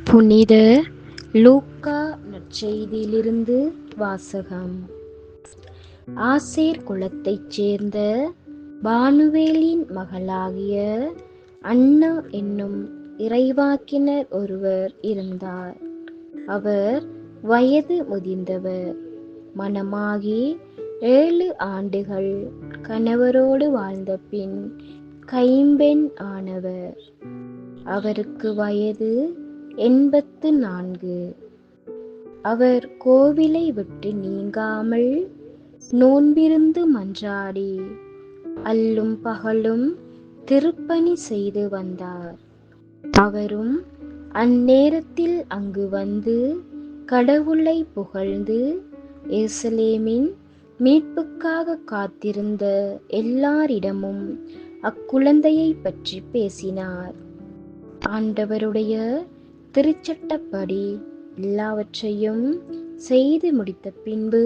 புனித லூக்கா நற்செய்தியிலிருந்து வாசகம். ஆசேர் குலத்தைச் சேர்ந்த பானுவேலின் மகளாகிய அன்னா என்னும் இறைவாக்கினர் ஒருவர் இருந்தார். அவர் வயது முதிர்ந்தவர். மணமாகி 7 ஆண்டுகள் கணவரோடு வாழ்ந்த பின் கைம்பெண் ஆனவர். அவருக்கு வயது 84. அவர் கோவிலை விட்டு நீங்காமல் நோன்பிருந்து மன்றாடி அல்லும் பகலும் திருப்பணி செய்து வந்தார். அவரும் அந்நேரத்தில் அங்கு வந்து கடவுளை புகழ்ந்து எருசலேமின் மீட்புக்காக காத்திருந்த எல்லாரிடமும் அக்குழந்தையை பற்றி பேசினார். ஆண்டவருடைய திருச்சட்டப்படி எல்லாவற்றையும் செய்து முடித்த பின்பு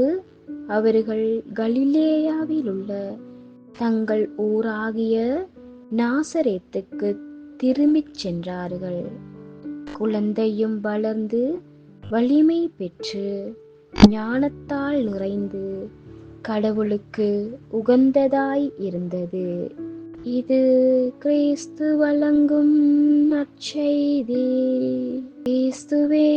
அவர்கள் கலிலேயாவில் உள்ள தங்கள் ஊராகிய நாசரேத்துக்கு திரும்பிச் சென்றார்கள். குழந்தையும் வளர்ந்து வலிமை பெற்று ஞானத்தால் நிறைந்து கடவுளுக்கு உகந்ததாய் இருந்தது. இது கிறிஸ்து வழங்கும் நற்செய்தி. கிறிஸ்துவே